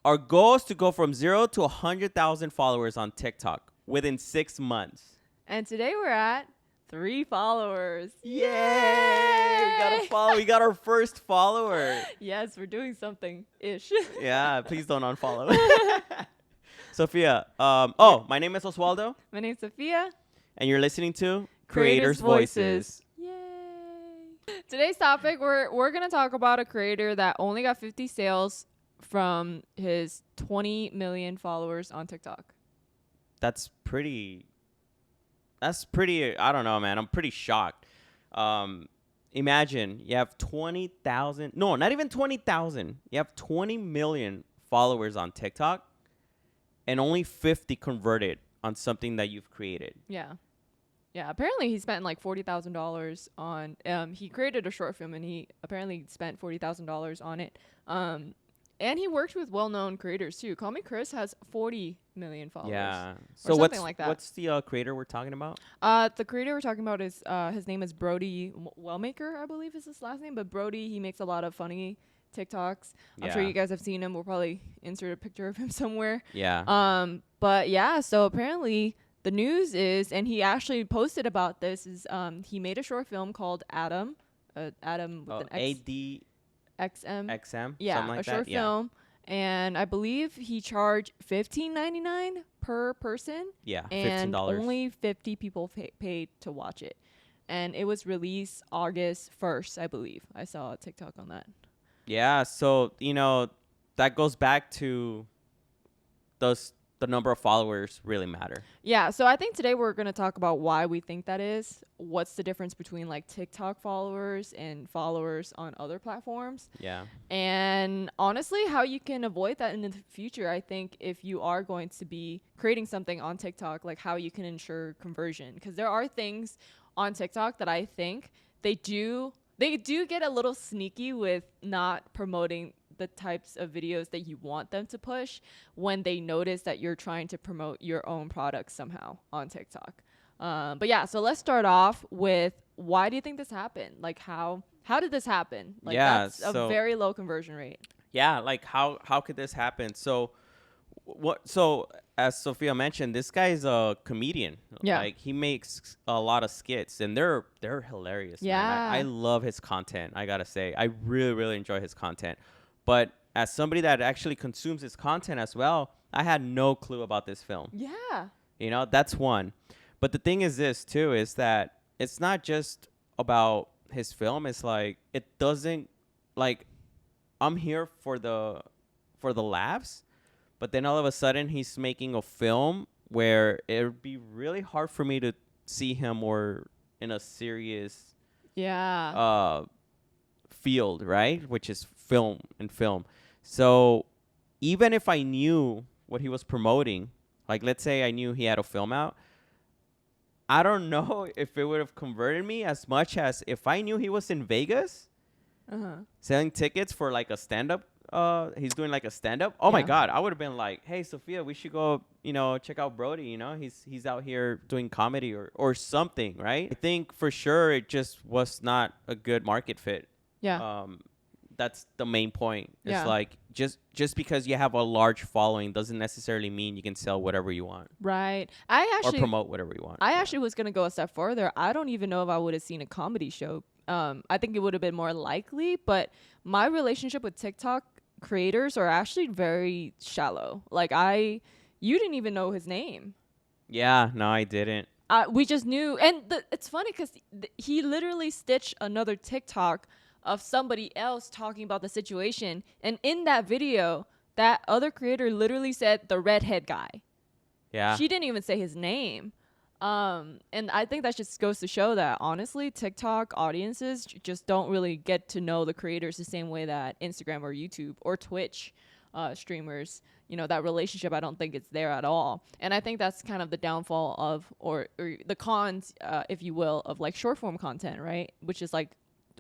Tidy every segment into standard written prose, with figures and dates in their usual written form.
Our goal is to go from 0 to 100,000 followers on TikTok within 6 months. And today we're at 3 followers. Yay! We got our first follower. Yes, we're doing something-ish. Yeah, please don't unfollow. Sophia, my name is Oswaldo. My name's Sophia. And you're listening to Creators Voices. Yay! Today's topic, we're going to talk about a creator that only got 50 sales from his 20 million followers on TikTok. That's pretty, I don't know, man. I'm pretty shocked. Imagine you have 20,000, no, not even 20,000. You have 20 million followers on TikTok and only 50 converted on something that you've created. Yeah. Yeah, apparently he spent like $40,000 on, he created a short film and he apparently spent $40,000 on it. And he worked with well-known creators too. Call Me Chris has 40 million followers. Yeah. So what's the creator we're talking about? The creator we're talking about is, his name is Brody Wellmaker, I believe is his last name. But Brody, he makes a lot of funny TikToks. I'm sure you guys have seen him. We'll probably insert a picture of him somewhere. Yeah. But yeah, so apparently the news is, and he actually posted about this, is he made a short film called Adam. Adam with an X. ADXM. Yeah, like a short film. And I believe he charged $15.99 per person. Yeah, $15. And only 50 people paid to watch it. And it was released August 1st, I believe. I saw a TikTok on that. Yeah, so, that goes back to the number of followers really matter. Yeah, so I think today we're going to talk about why we think that is. What's the difference between like TikTok followers and followers on other platforms? Yeah. And honestly, how you can avoid that in the future. I think if you are going to be creating something on TikTok, like how you can ensure conversion. Because there are things on TikTok that I think they do get a little sneaky with not promoting the types of videos that you want them to push when they notice that you're trying to promote your own products somehow on TikTok. But yeah, so let's start off with, why do you think this happened? Like how did this happen? Like that's a very low conversion rate. Yeah, like how could this happen? So as Sophia mentioned, this guy is a comedian. Yeah. Like he makes a lot of skits and they're hilarious. Yeah. Man. I love his content, I gotta say. I really, really enjoy his content. But as somebody that actually consumes his content as well, I had no clue about this film. Yeah. That's one. But the thing is this too, is that it's not just about his film. It's like, it doesn't, like, I'm here for the laughs, but then all of a sudden he's making a film where it would be really hard for me to see him or in a serious field, right? Which is film. So even if I knew what he was promoting, like let's say I knew he had a film out, I don't know if it would have converted me as much as if I knew he was in Vegas selling tickets for like a stand-up. He's doing like a stand-up. Oh my God, I would have been like, hey Sophia, we should go, check out Brody. He's out here doing comedy or something, right? I think for sure it just was not a good market fit. Yeah. That's the main point. It's like just because you have a large following doesn't necessarily mean you can sell whatever you want. Right. Or promote whatever you want. I actually was going to go a step further. I don't even know if I would have seen a comedy show. I think it would have been more likely, but my relationship with TikTok creators are actually very shallow. Like you didn't even know his name. Yeah, no, I didn't. We just knew. And it's funny because he literally stitched another TikTok of somebody else talking about the situation. And in that video, that other creator literally said the redhead guy. Yeah. She didn't even say his name. And I think that just goes to show that, honestly, TikTok audiences just don't really get to know the creators the same way that Instagram or YouTube or Twitch streamers, that relationship, I don't think it's there at all. And I think that's kind of the downfall of, or the cons, if you will, of like short form content, right? Which is like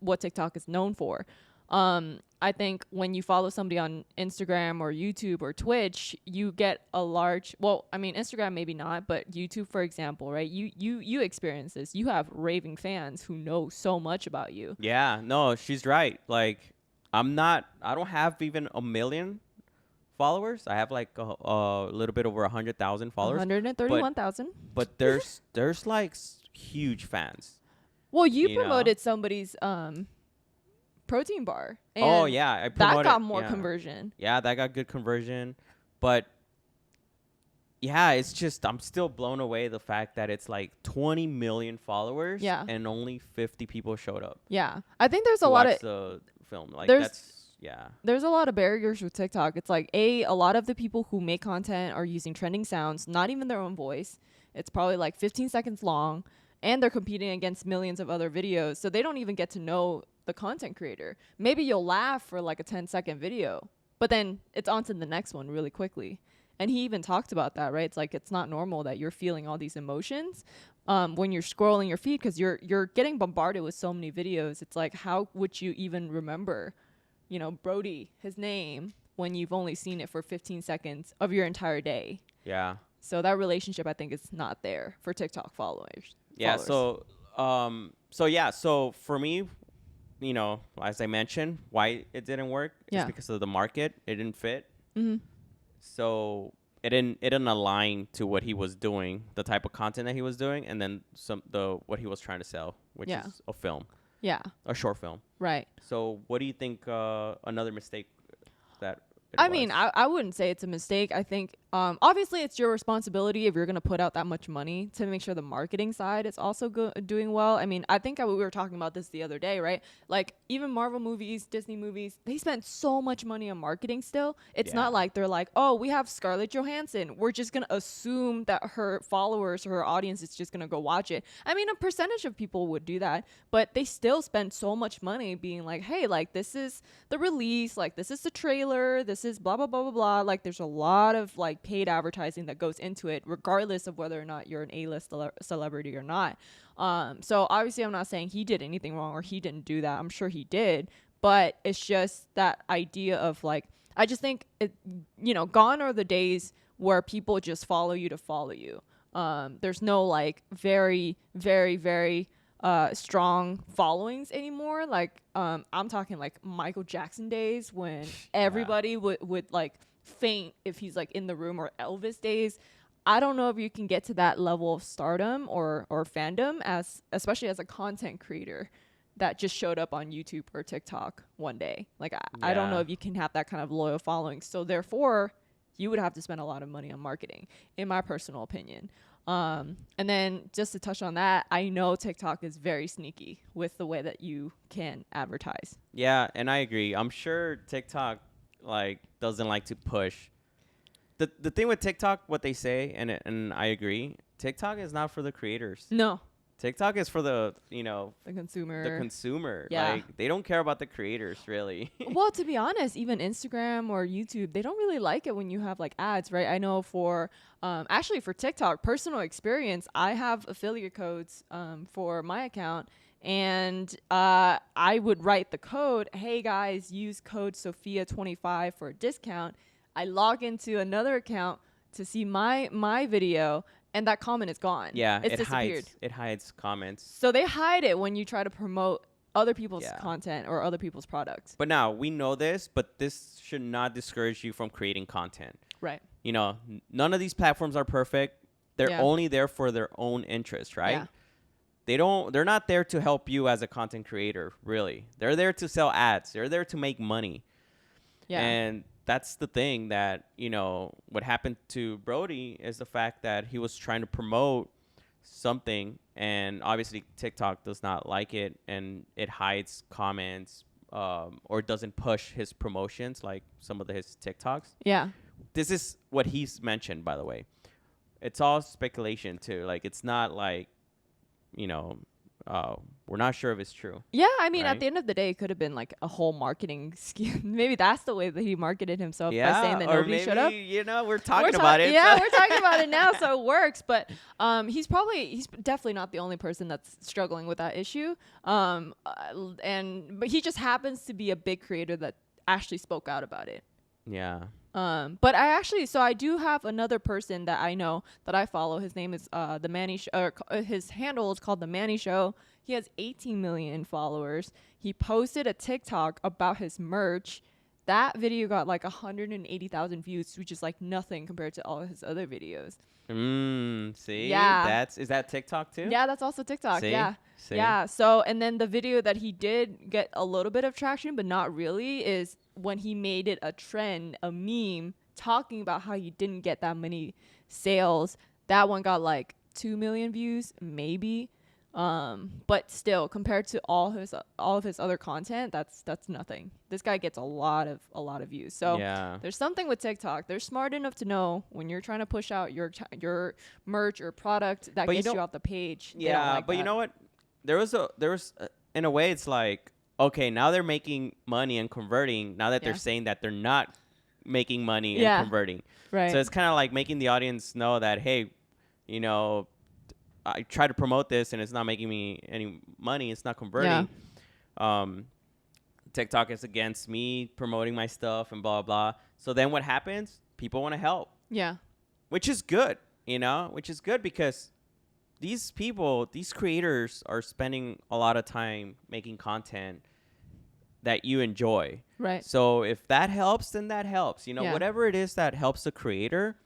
what TikTok is known for. I think when you follow somebody on Instagram or YouTube or Twitch, you get a large, Instagram maybe not, but YouTube, for example, right? You experience this. You have raving fans who know so much about you. Yeah, no, she's right. Like, I don't have even 1 million followers. I have like a little bit over 100,000 followers. 131,000. But there's like huge fans. Well, you You know? promoted somebody's protein bar. Oh and yeah, I that promoted. got more Yeah. conversion. Yeah, that got good conversion, but yeah, it's just I'm still blown away the fact that it's like 20 million followers. Yeah. And only 50 people showed up. Yeah, I think there's to a lot watch of the film. Like there's- that's yeah. there's a lot of barriers with TikTok. It's like a lot of the people who make content are using trending sounds, not even their own voice. It's probably like 15 seconds long, and they're competing against millions of other videos, so they don't even get to know the content creator. Maybe you'll laugh for like a 10-second video, but then it's on to the next one really quickly. And he even talked about that, right? It's like it's not normal that you're feeling all these emotions when you're scrolling your feed, because you're getting bombarded with so many videos. It's like, how would you even remember, you know, Brody, his name, when you've only seen it for 15 seconds of your entire day? Yeah. So that relationship, I think, is not there for TikTok followers. Yeah. So so for me, you know, as I mentioned, why it didn't work is because of the market. It didn't fit. Mm-hmm. So it didn't align to what he was doing, the type of content that he was doing, and then what he was trying to sell, which is a film, a short film. Right. So what do you think? Another mistake that I mean, I wouldn't say it's a mistake. I think obviously it's your responsibility if you're going to put out that much money to make sure the marketing side is also doing well. I mean, I think we were talking about this the other day, right? Like even Marvel movies, Disney movies, they spend so much money on marketing still. It's not like they're like, oh, we have Scarlett Johansson, we're just going to assume that her followers, her audience is just going to go watch it. I mean, a percentage of people would do that, but they still spend so much money being like, hey, like this is the release, like this is the trailer, this is blah blah blah blah blah. Like there's a lot of like paid advertising that goes into it, regardless of whether or not you're an A-list celebrity or not. So obviously I'm not saying he did anything wrong or he didn't do that. I'm sure he did, but it's just that idea of like, I just think it, you know, gone are the days where people just follow you to follow you. There's no like very strong followings anymore. Like I'm talking like Michael Jackson days when everybody would like faint if he's like in the room, or Elvis days. I don't know if you can get to that level of stardom or fandom, especially as a content creator that just showed up on YouTube or TikTok one day. Like I don't know if you can have that kind of loyal following. So therefore you would have to spend a lot of money on marketing, in my personal opinion. And then just to touch on that, I know TikTok is very sneaky with the way that you can advertise. Yeah, and I agree. I'm sure TikTok like doesn't like to push. The thing with TikTok, what they say, and I agree, TikTok is not for the creators. No. TikTok is for the, you know, the consumer. The consumer. Yeah. Like they don't care about the creators really. Well, to be honest, even Instagram or YouTube, they don't really like it when you have like ads, right? I know for actually for TikTok, personal experience, I have affiliate codes for my account, and I would write the code, hey guys, use code Sophia25 for a discount. I log into another account to see my video, and that comment is gone. Yeah, it's disappeared. It hides comments. So they hide it when you try to promote other people's content or other people's products. But now we know this, but this should not discourage you from creating content. Right. You know, none of these platforms are perfect. They're only there for their own interest, right? Yeah. They're not there to help you as a content creator, really. They're there to sell ads. They're there to make money. Yeah. And that's the thing that, you know, what happened to Brody is the fact that he was trying to promote something, and obviously TikTok does not like it, and it hides comments or doesn't push his promotions like some of his TikToks. Yeah. This is what he's mentioned, by the way. It's all speculation too. Like it's not like, you know, we're not sure if it's true. Yeah, I mean, at the end of the day, it could have been like a whole marketing scheme. Maybe that's the way that he marketed himself, by saying that nobody showed up. You know, we're talking about it. Yeah, we're talking about it now, so it works. But he's definitely not the only person that's struggling with that issue. But he just happens to be a big creator that actually spoke out about it. Yeah. But I do have another person that I know that I follow. His name is The Manny his handle is called The Manny Show. He has 18 million followers. He posted a TikTok about his merch, that video got like 180,000 views, which is like nothing compared to all his other videos. See? Yeah. Is that TikTok too? Yeah, that's also TikTok. See? Yeah. See? Yeah. So, and then the video that he did get a little bit of traction, but not really, is when he made it a trend, a meme, talking about how he didn't get that many sales. That one got like 2 million views, maybe. But still, compared to all of his other content, that's nothing. This guy gets a lot of views. So Yeah. there's something with TikTok. They're smart enough to know when you're trying to push out your merch or product that But gets you off the page. They don't Yeah, like but that. you know what? There was in a way, it's like, okay, now they're making money and converting. Now that Yeah. they're saying that they're not making money Yeah. and converting, Right. so it's kind of like making the audience know that, hey, you know, I try to promote this and it's not making me any money. It's not converting. TikTok is against me promoting my stuff and blah blah. So then what happens? People want to help, Yeah. which is good, which is good because these creators are spending a lot of time making content that you enjoy. Right. So if that helps, then that helps. Yeah. Whatever it is that helps the creator,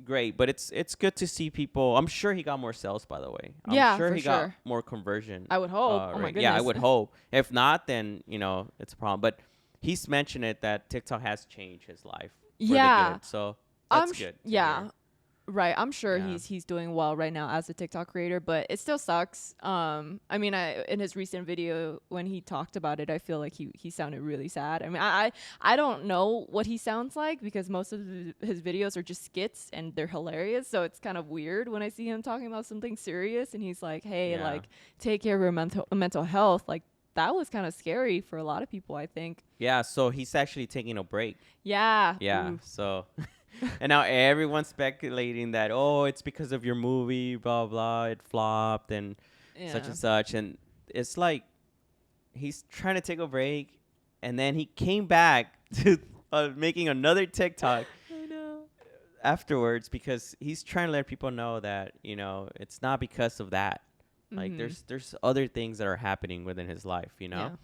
great. But it's good to see people. I'm sure he got more sales, by the way. Yeah, I'm sure for he got sure. more conversion. I would hope. Oh my rate. Yeah, I goodness. would hope. If not, then it's a problem. But he's mentioned it that TikTok has changed his life for the Yeah. good. So that's good. to Yeah. hear. Right. I'm sure Yeah. he's doing well right now as a TikTok creator, but it still sucks. I mean, in his recent video when he talked about it, I feel like he sounded really sad. I mean, I don't know what he sounds like because most of his videos are just skits and they're hilarious. So it's kind of weird when I see him talking about something serious and he's like, "Hey, Yeah. like take care of your mental health." Like that was kind of scary for a lot of people, I think. Yeah. So he's actually taking a break. Yeah. Yeah. Ooh. So, and now everyone's speculating that, oh, it's because of your movie, blah, blah, it flopped and such Yeah. and such. And it's like he's trying to take a break. And then he came back to making another TikTok I know. afterwards because he's trying to let people know that, it's not because of that. Like Mhm. there's other things that are happening within his life, Yeah.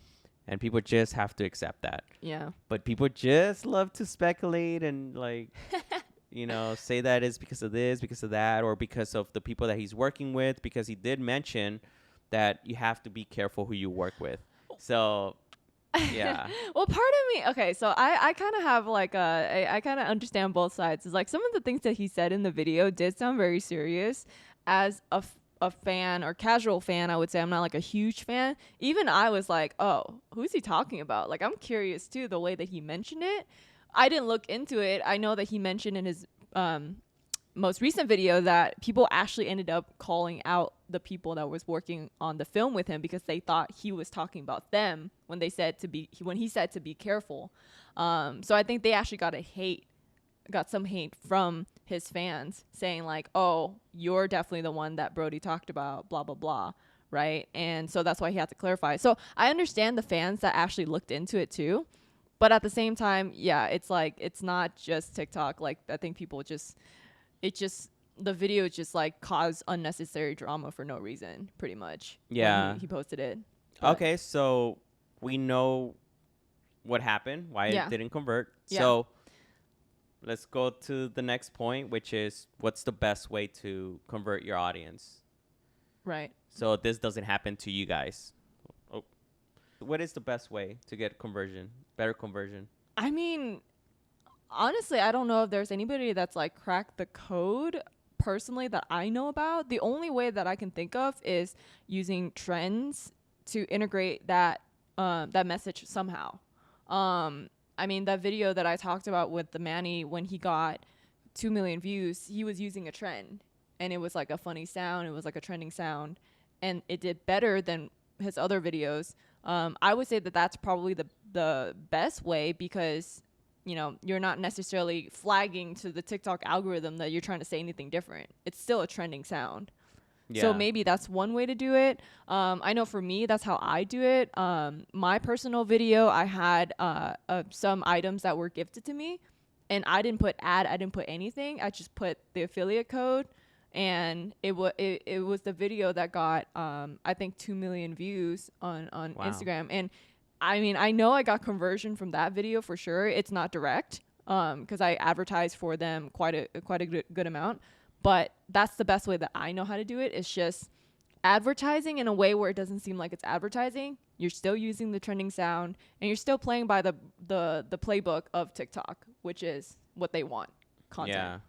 and people just have to accept that. Yeah. But people just love to speculate and say that it's because of this, because of that, or because of the people that he's working with, because he did mention that you have to be careful who you work with. So, yeah. Well, part of me, okay, so I kind of have like I kind of understand both sides. It's like some of the things that he said in the video did sound very serious. As a fan or casual fan, I would say I'm not like a huge fan. Even I was like, oh, who's he talking about? Like, I'm curious too, the way that he mentioned it. I didn't look into it. I know that he mentioned in his most recent video that people actually ended up calling out the people that was working on the film with him because they thought he was talking about them when he said to be careful. So I think they actually got some hate from his fans saying like, oh, you're definitely the one that Brody talked about, blah, blah, blah. Right. And so that's why he had to clarify. So I understand the fans that actually looked into it too. But at the same time, yeah, it's like, it's not just TikTok. Like, I think people the video just like caused unnecessary drama for no reason, pretty much. Yeah. When he posted it. Okay, so we know what happened, why Yeah. it didn't convert. Yeah. So let's go to the next point, which is what's the best way to convert your audience? Right. So this doesn't happen to you guys. Oh. What is the best way to get better conversion? I mean, honestly, I don't know if there's anybody that's like cracked the code personally that I know about. The only way that I can think of is using trends to integrate that message somehow. I mean, that video that I talked about with the Manny when he got 2 million views, he was using a trend and it was like a funny sound. It was like a trending sound and it did better than his other videos. I would say that that's probably the best way because, you're not necessarily flagging to the TikTok algorithm that you're trying to say anything different. It's still a trending sound. Yeah. So maybe that's one way to do it. I know for me, that's how I do it. My personal video, I had some items that were gifted to me, and I didn't put I didn't put anything. I just put the affiliate code, and it was the video that got I think 2 million views on Wow. Instagram. And I mean, I know I got conversion from that video for sure. It's not direct, because I advertise for them quite a good amount. But that's the best way that I know how to do it. It's just advertising in a way where it doesn't seem like it's advertising. You're still using the trending sound, and you're still playing by the playbook of TikTok, which is what they want, content.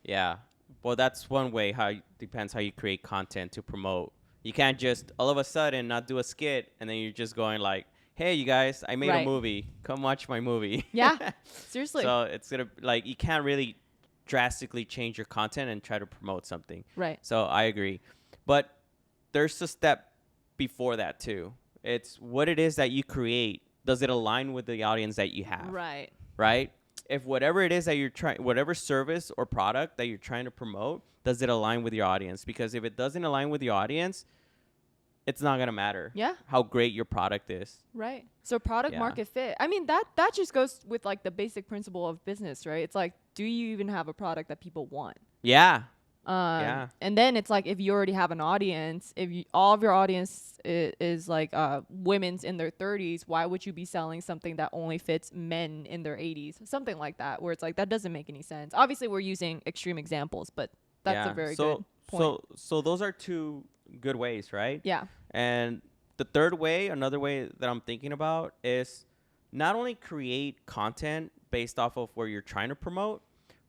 Yeah. Well, that's one way. Depends how you create content to promote. You can't just all of a sudden not do a skit and then you're just going like, "Hey, you guys, I made a Right. movie. Come watch my movie." Yeah, seriously. So it's gonna like you can't really drastically change your content and try to promote something. Right. So I agree, but there's a step before that too. It's what it is that you create. Does it align with the audience that you have? Right. Right? If whatever it is that you're trying, whatever service or product that you're trying to promote, does it align with your audience? Because if it doesn't align with your audience, it's not gonna matter. Yeah. How great your product is. Right. So product Yeah. market fit. I mean, that just goes with like the basic principle of business, right? It's like, do you even have a product that people want? Yeah. And then it's like, if you already have an audience, if you, all of your audience is like women's in their 30s, why would you be selling something that only fits men in their 80s? Something like that, where it's like, that doesn't make any sense. Obviously, we're using extreme examples, but that's a very good point. So those are two good ways, right? Yeah. And the third way, another way that I'm thinking about is not only create content based off of where you're trying to promote,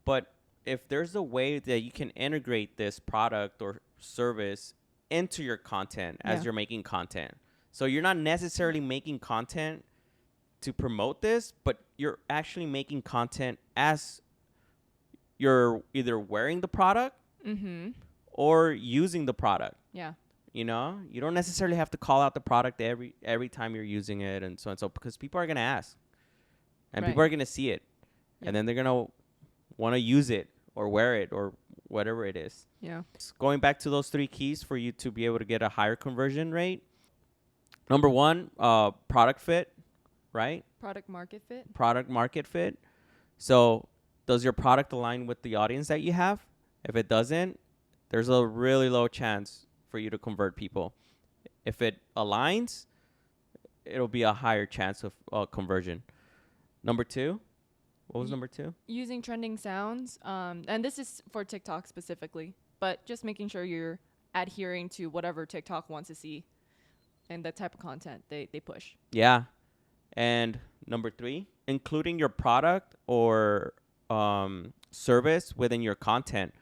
but if there's a way that you can integrate this product or service into your content as you're making content. So you're not necessarily making content to promote this, but you're actually making content as you're either wearing the product or using the product. Yeah. You know, you don't necessarily have to call out the product every time you're using it and so, because people are going to ask and people are going to see it and then they're going to want to use it or wear it or whatever it is. Yeah. Going back to those 3 keys for you to be able to get a higher conversion rate. Number 1, product fit, right? Product market fit. Product market fit. So does your product align with the audience that you have? If it doesn't, there's a really low chance for you to convert people. If it aligns, it'll be a higher chance of conversion. Number 2. What was number 2? Using trending sounds. And this is for TikTok specifically, but just making sure you're adhering to whatever TikTok wants to see and the type of content they push. Yeah. And number 3, including your product or service within your content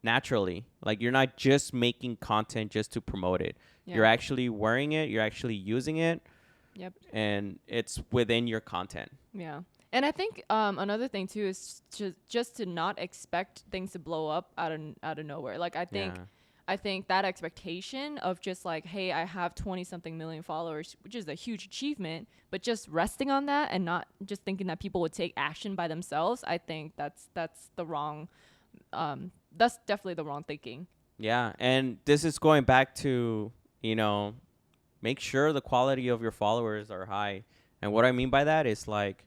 naturally. Like you're not just making content just to promote it. Yeah. You're actually wearing it. You're actually using it. Yep. And it's within your content. Yeah. And I think another thing too is just to not expect things to blow up out of nowhere. Like I think that expectation of just like, hey, I have 20 something million followers, which is a huge achievement, but just resting on that and not just thinking that people would take action by themselves, I think that's the wrong that's definitely the wrong thinking. Yeah, and this is going back to, you know, make sure the quality of your followers are high. And what I mean by that is like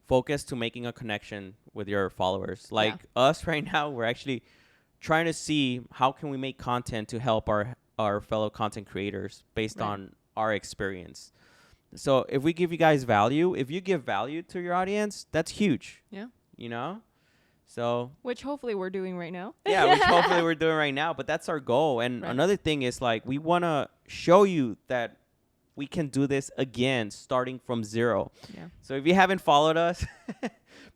focus to making a connection with your followers. Like us right now, we're actually trying to see how can we make content to help our fellow content creators based on our experience. So if we give you guys value, if you give value to your audience, that's huge. Yeah. You know? So which hopefully we're doing right now. Yeah, which hopefully we're doing right now. But that's our goal. And another thing is like we want to show you that we can do this again starting from 0. Yeah. So if you haven't followed us,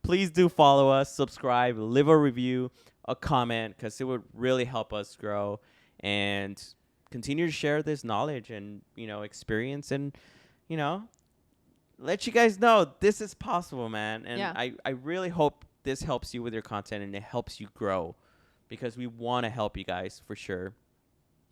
please do follow us, subscribe, leave a review, a comment, because it would really help us grow and continue to share this knowledge and, you know, experience and, you know, let you guys know this is possible, man. And I really hope this helps you with your content and it helps you grow because we want to help you guys for sure.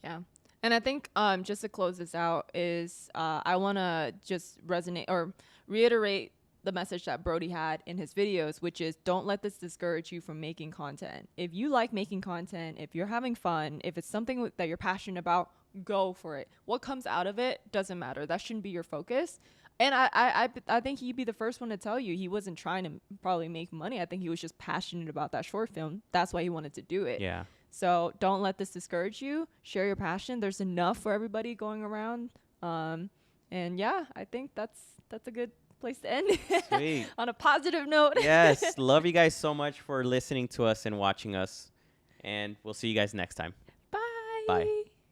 Yeah. And I think just to close this out is I want to just resonate or reiterate the message that Brody had in his videos, which is don't let this discourage you from making content. If you like making content, if you're having fun, if it's something that you're passionate about, go for it. What comes out of it doesn't matter. That shouldn't be your focus. And I think he'd be the first one to tell you he wasn't trying to probably make money. I think he was just passionate about that short film. That's why he wanted to do it. Yeah. So don't let this discourage you. Share your passion. There's enough for everybody going around. And yeah, I think that's that's a good place to end. Sweet. On a positive note. Yes. Love you guys so much for listening to us and watching us. And we'll see you guys next time. Bye. Bye.